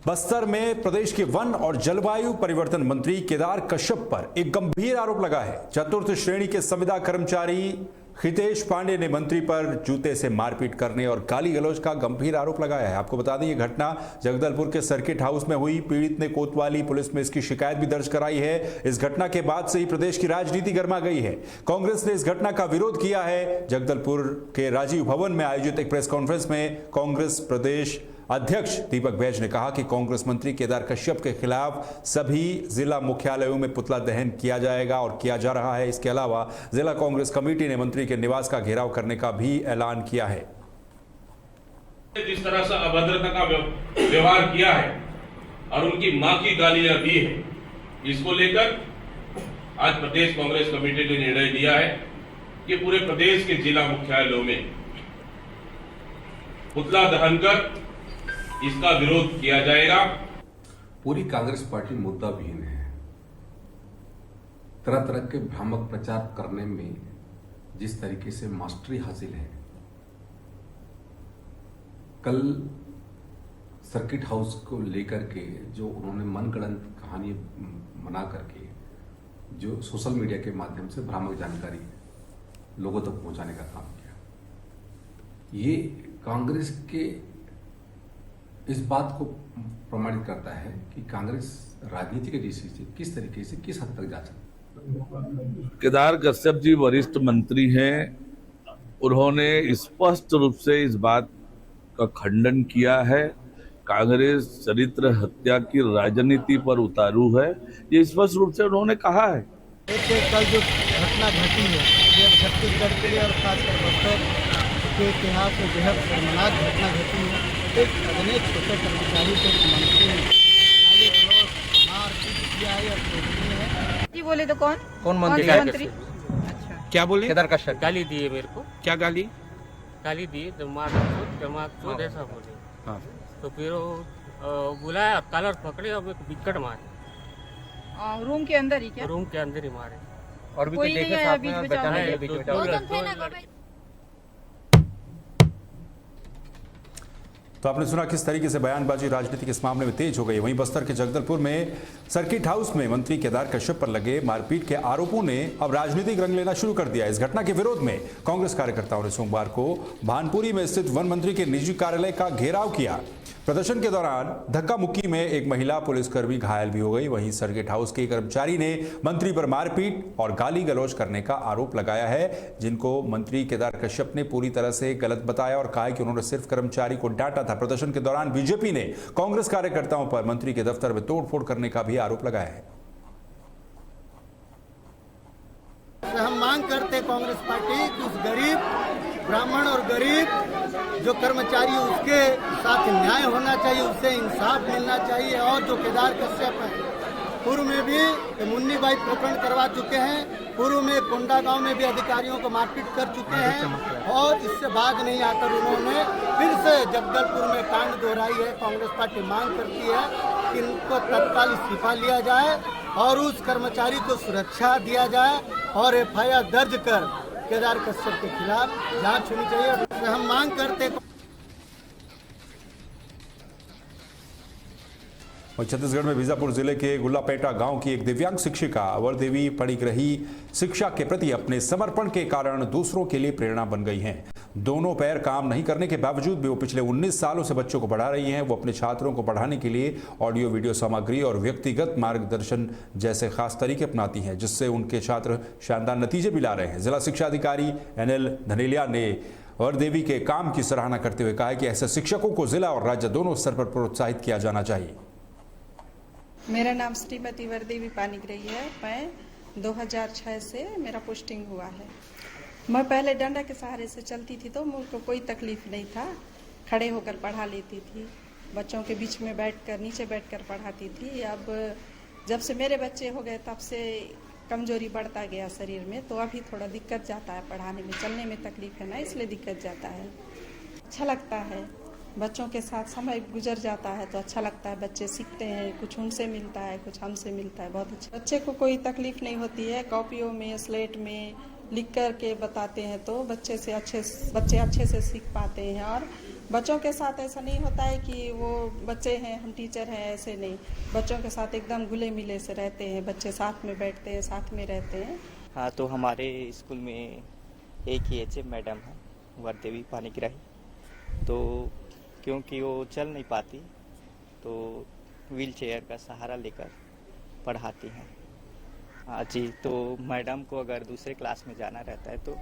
बस्तर में प्रदेश के वन और जलवायु परिवर्तन मंत्री केदार कश्यप पर एक गंभीर आरोप लगा है। चतुर्थ श्रेणी के संविदा कर्मचारी हितेश पांडे ने मंत्री पर जूते से मारपीट करने और गाली गलौज का गंभीर आरोप लगाया है। आपको बता दें, ये घटना जगदलपुर के सर्किट हाउस में हुई। पीड़ित ने कोतवाली पुलिस में इसकी शिकायत भी दर्ज कराई है। इस घटना के बाद से ही प्रदेश की राजनीति गर्मा गई है। कांग्रेस ने इस घटना का विरोध किया है। जगदलपुर के राजीव भवन में आयोजित एक प्रेस कॉन्फ्रेंस में कांग्रेस प्रदेश अध्यक्ष दीपक बैज ने कहा कि कांग्रेस मंत्री केदार कश्यप के खिलाफ सभी जिला मुख्यालयों में पुतला दहन किया जाएगा और किया जा रहा है। इसके अलावा जिला कांग्रेस कमेटी ने मंत्री के निवास का घेराव करने का भी ऐलान किया है। जिस तरह से अभद्रता का व्यवहार किया है और उनकी मां की गालियां दी है, इसको लेकर आज प्रदेश कांग्रेस कमेटी ने निर्णय लिया है कि पूरे प्रदेश के जिला मुख्यालयों में पुतला दहन कर इसका विरोध किया जाएगा। पूरी कांग्रेस पार्टी मुद्दा विहीन है। तरह तरह के भ्रामक प्रचार करने में जिस तरीके से मास्टरी हासिल है, कल सर्किट हाउस को लेकर के जो उन्होंने मनगढ़ंत कहानी बना करके जो सोशल मीडिया के माध्यम से भ्रामक जानकारी लोगों तक पहुंचाने का काम किया, ये कांग्रेस के इस बात को प्रमाणित करता है कि कांग्रेस राजनीति के दृष्टि से किस तरीके से किस हद तक जा सकती है। केदार कश्यप जी वरिष्ठ मंत्री हैं। उन्होंने स्पष्ट रूप से इस बात का खंडन किया है। कांग्रेस चरित्र हत्या की राजनीति पर उतारू है, ये स्पष्ट रूप से उन्होंने कहा है। कल जो घटना घटी है, ये छत्तीसगढ़ के लिए और खासकर बस्तर के इतिहास में बेहद शर्मनाक घटना घटी है। एक अगले छोटे कर्मचारी को मंत्री गाली गलौज मारपीट किया है और है। जी बोले तो कौन मंत्री? अच्छा, क्या बोले? केदार कश्यप गाली दिए मेरे को। क्या गाली दिए? दिमाग चोद ऐसा बोले। हाँ। तो फिर वो बुलाया, कॉलर पकड़े और एक विकेट मारे। रूम के अंदर ही क्या? रूम के अंदर ही मारे। और भी कोई नहीं आया बीच बचाने के लिए? तो आपने सुना किस तरीके से बयानबाजी राजनीति के इस मामले में तेज हो गई। वहीं बस्तर के जगदलपुर में सर्किट हाउस में मंत्री केदार कश्यप पर लगे मारपीट के आरोपों ने अब राजनीतिक रंग लेना शुरू कर दिया। इस घटना के विरोध में कांग्रेस कार्यकर्ताओं ने सोमवार को भानपुरी में स्थित वन मंत्री के निजी कार्यालय का घेराव किया। प्रदर्शन के दौरान धक्का मुक्की में एक महिला पुलिसकर्मी घायल भी हो गई। वहीं सर्किट हाउस के कर्मचारी ने मंत्री पर मारपीट और गाली गलौज करने का आरोप लगाया है, जिनको मंत्री केदार कश्यप ने पूरी तरह से गलत बताया और कहा कि उन्होंने सिर्फ कर्मचारी को डांटा था। प्रदर्शन के दौरान बीजेपी ने कांग्रेस कार्यकर्ताओं पर मंत्री के दफ्तर में तोड़फोड़ करने का भी आरोप लगाया है। हम मांग करते कांग्रेस पार्टी कि उस गरीब ब्राह्मण और गरीब जो कर्मचारी, उसके साथ न्याय होना चाहिए, उससे इंसाफ मिलना चाहिए। और जो केदार कश्यप है, पूर्व में भी मुन्नी बाई प्रकरण करवा चुके हैं, पूर्व में कोंडा गांव में भी अधिकारियों को मारपीट कर चुके हैं और इससे भाग नहीं आकर उन्होंने फिर से जगदलपुर में कांड दोहराई है। कांग्रेस पार्टी मांग करती है कि इनको तत्काल इस्तीफा लिया जाए और उस कर्मचारी को सुरक्षा दिया जाए और एफआईआर दर्ज कर केदार कश्यप के खिलाफ जांच होनी चाहिए। हम मांग करते। और छत्तीसगढ़ में बीजापुर जिले के गुल्लापेटा गांव की एक दिव्यांग शिक्षिका अवर देवी परिग्रही शिक्षा के प्रति अपने समर्पण के कारण दूसरों के लिए प्रेरणा बन गई हैं। दोनों पैर काम नहीं करने के बावजूद भी वो पिछले 19 सालों से बच्चों को पढ़ा रही हैं। वो अपने छात्रों को पढ़ाने के लिए ऑडियो वीडियो सामग्री और व्यक्तिगत मार्गदर्शन जैसे खास तरीके अपनाती हैं, जिससे उनके छात्र शानदार नतीजे भी ला रहे हैं। जिला शिक्षा अधिकारी NL धनेलिया ने अवर देवी के काम की सराहना करते हुए कहा कि ऐसे शिक्षकों को जिला और राज्य दोनों स्तर पर प्रोत्साहित किया जाना चाहिए। मेरा नाम श्रीमती वरदेवी पानीग्रही है। मैं 2006 से मेरा पोस्टिंग हुआ है। मैं पहले डंडा के सहारे से चलती थी तो मुझको कोई तकलीफ नहीं था, खड़े होकर पढ़ा लेती थी, बच्चों के बीच में बैठकर नीचे बैठकर पढ़ाती थी। अब जब से मेरे बच्चे हो गए तब से कमजोरी बढ़ता गया शरीर में, तो अभी थोड़ा दिक्कत जाता है पढ़ाने में, चलने में तकलीफ है ना, इसलिए दिक्कत जाता है। अच्छा लगता है, बच्चों के साथ समय गुजर जाता है तो अच्छा लगता है। बच्चे सीखते हैं, कुछ उनसे मिलता है, कुछ हमसे मिलता है, बहुत अच्छा। बच्चे को कोई तकलीफ नहीं होती है, कॉपियों में स्लेट में लिख कर के बताते हैं तो बच्चे अच्छे से सीख पाते हैं और बच्चों के साथ ऐसा नहीं होता है कि वो बच्चे हैं हम टीचर हैं, ऐसे नहीं। बच्चों के साथ एकदम घुले मिले से रहते हैं, बच्चे साथ में बैठते हैं, साथ में रहते हैं। हाँ, तो हमारे स्कूल में एक ही HM मैडम है, वर्देवी पानीग्राही। तो क्योंकि वो चल नहीं पाती तो व्हील चेयर का सहारा लेकर पढ़ाती हैं। हाँ जी, तो मैडम को अगर दूसरे क्लास में जाना रहता है तो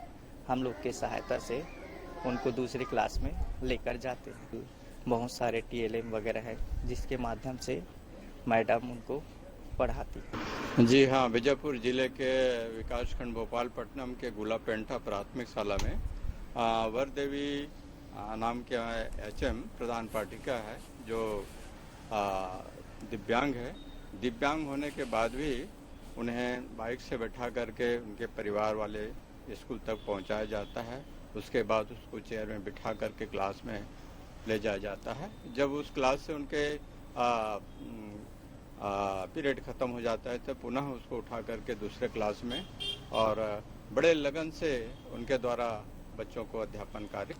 हम लोग के सहायता से उनको दूसरी क्लास में लेकर जाते हैं। बहुत सारे TLM वगैरह है जिसके माध्यम से मैडम उनको पढ़ाती है। जी हाँ, बीजापुर जिले के विकासखंड भोपालपट्टनम के गुलापेंटा प्राथमिक शाला में वरदेवी नाम के HM प्रधान पाठिका है जो दिव्यांग है। दिव्यांग होने के बाद भी उन्हें बाइक से बैठा करके उनके परिवार वाले स्कूल तक पहुंचाया जाता है। उसके बाद उसको चेयर में बिठा करके क्लास में ले जाया जाता है। जब उस क्लास से उनके पीरियड ख़त्म हो जाता है तो पुनः उसको उठा करके दूसरे क्लास में और बड़े लगन से उनके द्वारा बच्चों को अध्यापन कार्य।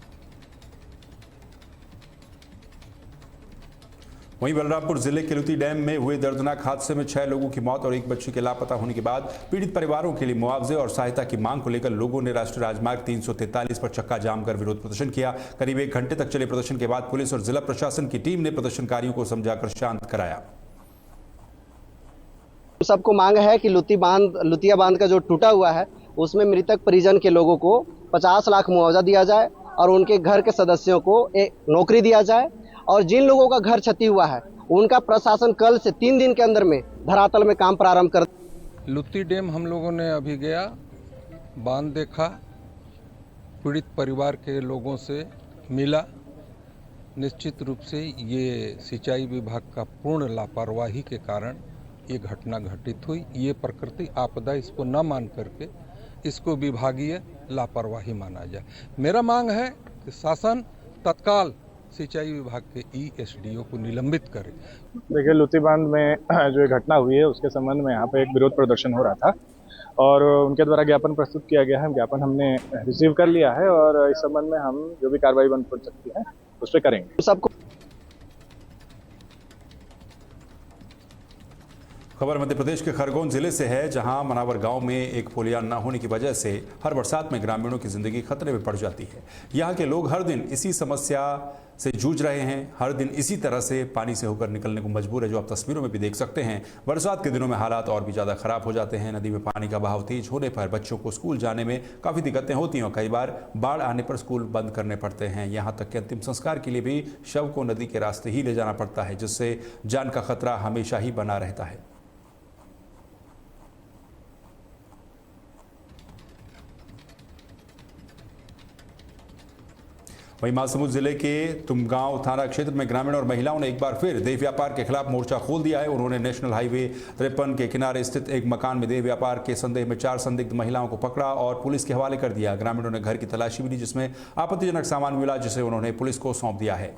वहीं बलरामपुर जिले के लुती डैम में हुए दर्दनाक हादसे में 6 लोगों की मौत और एक बच्चे के लापता होने के बाद पीड़ित परिवारों के लिए मुआवजे और सहायता की मांग को लेकर लोगों ने राष्ट्रीय राजमार्ग 343 पर चक्का जाम कर विरोध प्रदर्शन किया। करीब 1 घंटे तक चले प्रदर्शन के बाद पुलिस और जिला प्रशासन की टीम ने प्रदर्शनकारियों को समझाकर शांत कराया। सबको मांग है कि लुतिया बांध का जो टूटा हुआ है उसमें मृतक परिजन के लोगों को 50 लाख मुआवजा दिया जाए और उनके घर के सदस्यों को एक नौकरी दिया जाए और जिन लोगों का घर क्षति हुआ है उनका प्रशासन कल से 3 दिन के अंदर में धरातल में काम प्रारंभ कर। लुती डैम हम लोगों ने अभी गया, बांध देखा, पीड़ित परिवार के लोगों से मिला। निश्चित रूप से ये सिंचाई विभाग का पूर्ण लापरवाही के कारण ये घटना घटित हुई। ये प्रकृति आपदा इसको न मान करके इसको विभागीय लापरवाही माना जाए। मेरा मांग है कि शासन तत्काल सिंचाई विभाग के ESDO को निलंबित करे। देखिए, लुती बांध में जो ये घटना हुई है उसके संबंध में यहाँ पे एक विरोध प्रदर्शन हो रहा था और उनके द्वारा ज्ञापन प्रस्तुत किया गया है। ज्ञापन हमने रिसीव कर लिया है और इस संबंध में हम जो भी कार्रवाई बन पड़ सकती है उस पर करेंगे। सबको खबर मध्य प्रदेश के खरगोन जिले से है, जहां मनावर गांव में एक पुलिया न होने की वजह से हर बरसात में ग्रामीणों की जिंदगी खतरे में पड़ जाती है। यहां के लोग हर दिन इसी समस्या से जूझ रहे हैं, हर दिन इसी तरह से पानी से होकर निकलने को मजबूर है, जो आप तस्वीरों में भी देख सकते हैं। बरसात के दिनों में हालात और भी ज़्यादा खराब हो जाते हैं। नदी में पानी का बहाव तेज होने पर बच्चों को स्कूल जाने में काफ़ी दिक्कतें होती हैं और कई बार बाढ़ आने पर स्कूल बंद करने पड़ते हैं। यहाँ तक कि अंतिम संस्कार के लिए भी शव को नदी के रास्ते ही ले जाना पड़ता है, जिससे जान का खतरा हमेशा ही बना रहता है। वहीं महासमुंद जिले के तुमगांव थाना क्षेत्र में ग्रामीण और महिलाओं ने एक बार फिर देह व्यापार के खिलाफ मोर्चा खोल दिया है। उन्होंने नेशनल हाईवे 53 के किनारे स्थित एक मकान में देह व्यापार के संदेह में 4 संदिग्ध महिलाओं को पकड़ा और पुलिस के हवाले कर दिया। ग्रामीणों ने घर की तलाशी भी ली, जिसमें आपत्तिजनक सामान मिला, जिसे उन्होंने पुलिस को सौंप दिया है।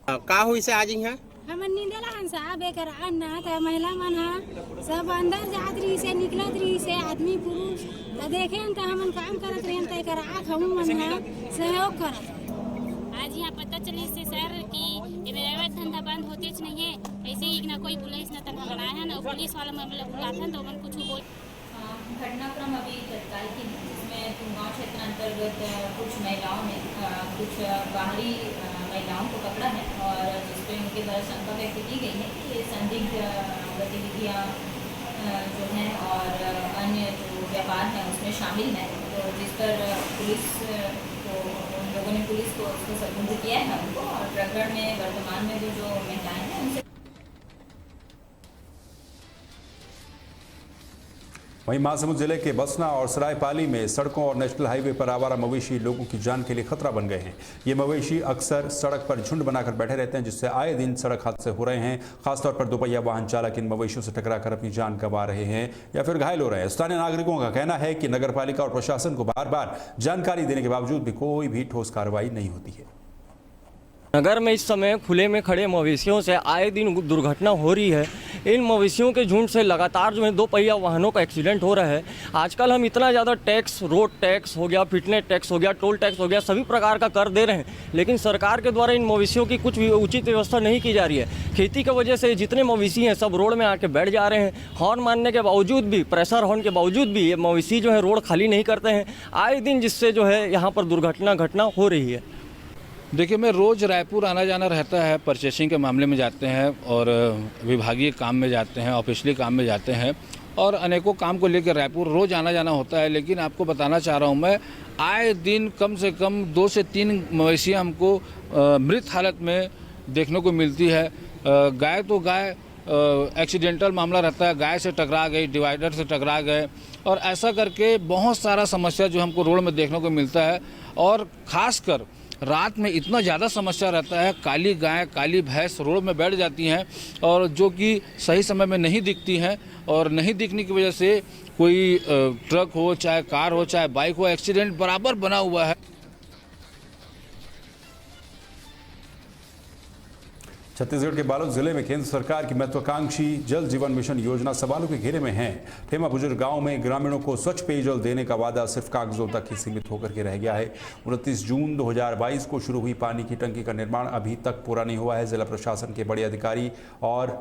का हुई से आज यहाँ हमन निंदेला हंसा बेकर अन्ना त महिला मन ह सब अंदर जात रही से निकलत रही से आदमी पुरुष त देखेन त हमन काम करत रहेन त एकर आँख हम मन ह सहयोग करत। आज यहाँ पता चले से सर कि ये अवैध धंधा बंद होतेच नहीं है। ऐसे ही ना कोई पुलिस न तक लड़ाया है ना पुलिस वाला मतलब बुलाता तो मन कुछ बोल। घटनाक्रम अभी तत्काल की जिसमें तुमगांव क्षेत्र अंतर्गत कुछ महिलाओं ने कुछ बाहरी महिलाओं को पकड़ा है और जिसपे उनके द्वारा शंका व्यक्त की गई है कि ये संदिग्ध गतिविधियाँ जो हैं और अन्य जो व्यापार हैं उसमें शामिल हैं। तो जिस पर पुलिस को उन लोगों ने पुलिस को उसको संबोधित किया है उनको और प्रकरण में वर्तमान में जो महिलाएं हैं उनसे। वहीं महासमुंद जिले के बसना और सरायपाली में सड़कों और नेशनल हाईवे पर आवारा मवेशी लोगों की जान के लिए खतरा बन गए हैं। ये मवेशी अक्सर सड़क पर झुंड बनाकर बैठे रहते हैं, जिससे आए दिन सड़क हादसे हो रहे हैं। खासतौर पर दोपहिया वाहन चालक इन मवेशियों से टकराकर अपनी जान गंवा रहे हैं या फिर घायल हो रहे हैं। स्थानीय नागरिकों का कहना है कि नगरपालिका और प्रशासन को बार बार जानकारी देने के बावजूद भी कोई भी ठोस कार्रवाई नहीं होती है। नगर में इस समय खुले में खड़े मवेशियों से आए दिन दुर्घटना हो रही है। इन मवेशियों के झुंड से लगातार जो है 2 पहिया वाहनों का एक्सीडेंट हो रहा है। आजकल हम इतना ज़्यादा टैक्स, रोड टैक्स हो गया, फिटनेस टैक्स हो गया, टोल टैक्स हो गया, सभी प्रकार का कर दे रहे हैं, लेकिन सरकार के द्वारा इन मवेशियों की कुछ भी उचित व्यवस्था नहीं की जा रही है। खेती की वजह से जितने मवेशी हैं सब रोड में आके बैठ जा रहे हैं। हॉर्न मारने के बावजूद भी, प्रेशर हॉर्न के बावजूद भी ये मवेशी जो है रोड खाली नहीं करते हैं, आए दिन, जिससे जो है यहाँ पर घटना हो रही है। देखिए, मैं रोज़ रायपुर आना जाना रहता है, परचेसिंग के मामले में जाते हैं और विभागीय काम में जाते हैं, ऑफिशियली काम में जाते हैं और अनेकों काम को लेकर रायपुर रोज़ आना जाना होता है। लेकिन आपको बताना चाह रहा हूँ, मैं आए दिन कम से कम 2 से 3 मवेशियाँ हमको मृत हालत में देखने को मिलती है। गाय तो गाय एक्सीडेंटल मामला रहता है, गाय से टकरा गई, डिवाइडर से टकरा गए और ऐसा करके बहुत सारा समस्या जो हमको रोड में देखने को मिलता है। और ख़ासकर रात में इतना ज़्यादा समस्या रहता है, काली गाय, काली भैंस रोड में बैठ जाती हैं और जो कि सही समय में नहीं दिखती हैं और नहीं दिखने की वजह से कोई ट्रक हो, चाहे कार हो, चाहे बाइक हो, एक्सीडेंट बराबर बना हुआ है। छत्तीसगढ़ के बालोद जिले में केंद्र सरकार की महत्वाकांक्षी जल जीवन मिशन योजना सवालों के घेरे में है। ठेमा बुजुर्ग गांव में ग्रामीणों को स्वच्छ पेयजल देने का वादा सिर्फ कागजों तक ही सीमित होकर के रह गया है। 29 जून 2022 को शुरू हुई पानी की टंकी का निर्माण अभी तक पूरा नहीं हुआ है। जिला प्रशासन के बड़े अधिकारी और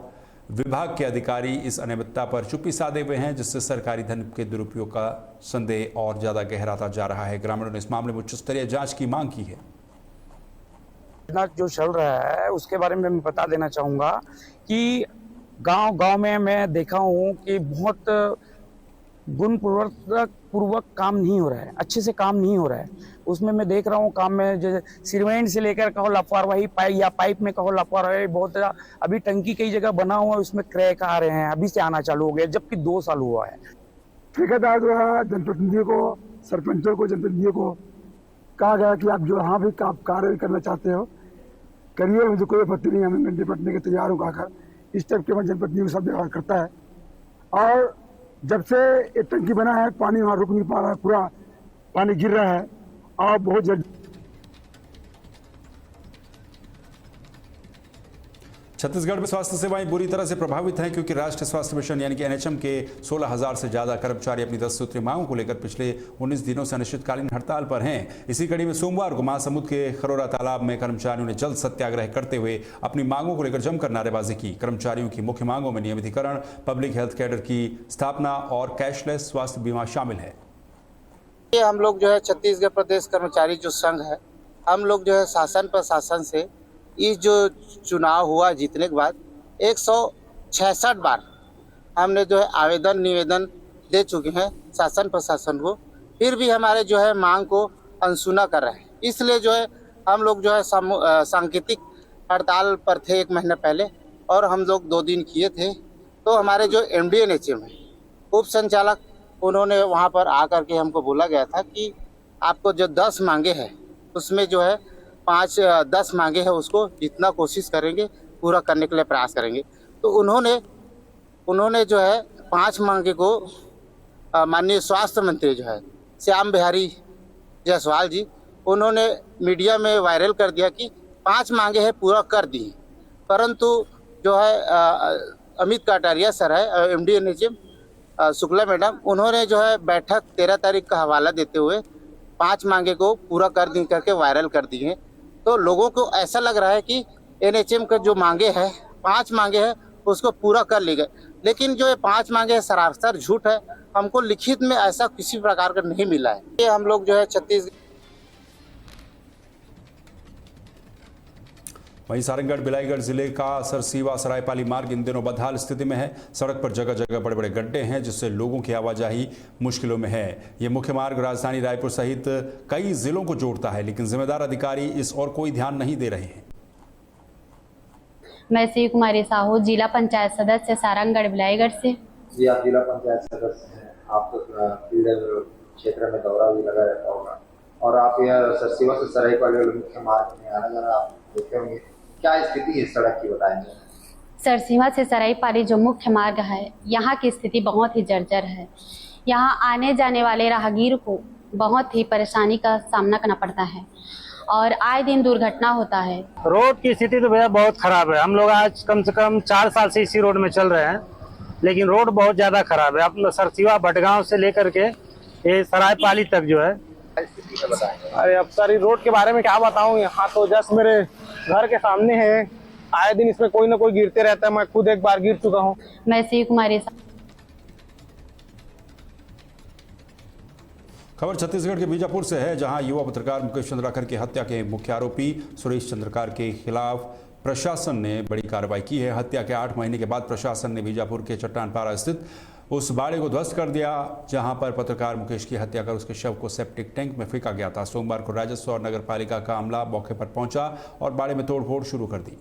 विभाग के अधिकारी इस अनियमितता पर चुप्पी साधे हुए हैं, जिससे सरकारी धन के दुरुपयोग का संदेह और ज्यादा गहराता जा रहा है। ग्रामीणों ने इस मामले में उच्च स्तरीय जांच की मांग की है। जो चल रहा है उसके बारे में मैं बता देना चाहूँगा कि गांव में मैं देखा हूँ कि बहुत गुणपूर्वक काम नहीं हो रहा है, अच्छे से काम नहीं हो रहा है। उसमें मैं देख रहा हूँ काम में जैसे सीमेंट से लेकर कहो लापरवाही, पाइप में कहो लापरवाही, बहुत ज़्यादा। अभी टंकी कई जगह बना हुआ है, उसमें क्रैक आ रहे हैं, अभी से आना चालू हो गया, जबकि 2 साल हुआ है। ठेकेदार जो है जनप्रतिनिधियों को, सरपंचों को, जनप्रतिनिधियों को कहा गया कि आप जो यहाँ भी कार्य करना चाहते हो करिए, मुझे कोई आपत्ति नहीं, हमें निपटने के तैयार होगा कर इस टाइप के मैं जनप्रतिनिधियों के साथ व्यवहार करता है। और जब से ये टंकी बना है पानी वहाँ रुक नहीं पा रहा है, पूरा पानी गिर रहा है और बहुत जल्द। छत्तीसगढ़ में स्वास्थ्य सेवाएं बुरी तरह से प्रभावित हैं, क्योंकि राष्ट्रीय स्वास्थ्य मिशन यानी कि एनएचएम के 16,000 से ज्यादा कर्मचारी अपनी 10 सूत्रीय मांगों को लेकर पिछले 19 दिनों से अनिश्चितकालीन हड़ताल पर हैं। इसी कड़ी में सोमवार को महासमुंद के खरोरा तालाब में कर्मचारियों ने जल सत्याग्रह करते हुए अपनी मांगों को लेकर जमकर नारेबाजी की। कर्मचारियों की मुख्य मांगों में नियमितीकरण, पब्लिक हेल्थ कैडर की स्थापना और कैशलेस स्वास्थ्य बीमा शामिल है। ये हम लोग जो है छत्तीसगढ़ प्रदेश कर्मचारी जो संघ है, हम लोग जो है शासन प्रशासन से इस जो चुनाव हुआ जीतने के बाद 166 बार हमने जो है आवेदन निवेदन दे चुके हैं शासन प्रशासन को, फिर भी हमारे जो है मांग को अनसुना कर रहे हैं। इसलिए जो है हम लोग जो है सांकेतिक हड़ताल पर थे 1 महीने पहले और हम लोग 2 दिन किए थे। तो हमारे जो MD NHM है, उप संचालक, उन्होंने वहाँ पर आकर के हमको बोला गया था कि आपको जो 10 मांगे हैं उसमें जो है 5-10 मांगे हैं, उसको जितना कोशिश करेंगे पूरा करने के लिए प्रयास करेंगे। तो उन्होंने जो है 5 मांगे को माननीय स्वास्थ्य मंत्री जो है श्याम बिहारी जायसवाल जी, उन्होंने मीडिया में वायरल कर दिया कि 5 मांगे हैं पूरा कर दी। परंतु जो है अमित कटारिया सर है, MD NHM शुक्ला मैडम, उन्होंने जो है बैठक 13 तारीख का हवाला देते हुए 5 मांगे को पूरा कर दी करके वायरल कर दी है। तो लोगों को ऐसा लग रहा है कि NHM का जो मांगे है 5 मांगे हैं उसको पूरा कर ली गए, लेकिन जो ये 5 मांगे है सरासर झूठ है। हमको लिखित में ऐसा किसी प्रकार का नहीं मिला है। ये हम लोग जो है छत्तीसगढ़। वहीं सारंगढ़ बिलाईगढ़ जिले का सरसीवा सरायपाली मार्ग इन दिनों बदहाल स्थिति में है। सड़क पर जगह जगह बड़े बड़े गड्ढे हैं, जिससे लोगों की आवाजाही मुश्किलों में है। ये मुख्य मार्ग राजधानी रायपुर सहित कई जिलों को जोड़ता है, लेकिन जिम्मेदार अधिकारी इस ओर कोई ध्यान नहीं दे रहे हैं। मैं शिव कुमारी साहू, जिला पंचायत सदस्य सारंगढ़ बिलाईगढ़ से। जी, आप जिला पंचायत सदस्य हैं, आप तो फील्ड क्षेत्र में दौरा भी लगा रहता होगा और आप यह सरसीवा से सरायपाली मुख्य मार्ग में आना जाना आप देखते होंगे, क्या स्थिति है सड़क की बताएंगे? सरसीवा से सरायपाली जो मुख्य मार्ग है, यहाँ की स्थिति बहुत ही जर्जर है। यहाँ आने जाने वाले राहगीर को बहुत ही परेशानी का सामना करना पड़ता है और आए दिन दुर्घटना होता है। रोड की स्थिति तो भैया बहुत खराब है। हम लोग आज कम से कम 4 साल से इसी रोड में चल रहे हैं, लेकिन रोड बहुत ज्यादा खराब है। अपना सरसीवा भटगांव से लेकर के ये सरायपाली तक जो है। अरे अब सर रोड के बारे में क्या बताऊं, यहाँ तो जस्ट मेरे घर के सामने है, आए दिन इसमें कोई ना कोई गिरते रहता है। मैं खुद एक बार गिर चुका हूँ। मैं शिव कुमारी। खबर छत्तीसगढ़ के बीजापुर से है, जहां युवा पत्रकार मुकेश चंद्राकर की हत्या के मुख्य आरोपी सुरेश चंद्रकार के खिलाफ प्रशासन ने बड़ी कार्रवाई की है। हत्या के 8 महीने के बाद प्रशासन ने बीजापुर के चट्टानपारा स्थित उस बाड़े को ध्वस्त कर दिया, जहां पर पत्रकार मुकेश की हत्या कर उसके शव को सेप्टिक टैंक में फेंका गया था। सोमवार को राजस्व और नगर पालिका का अमला मौके पर पहुंचा और बाड़े में तोड़फोड़ शुरू कर दी।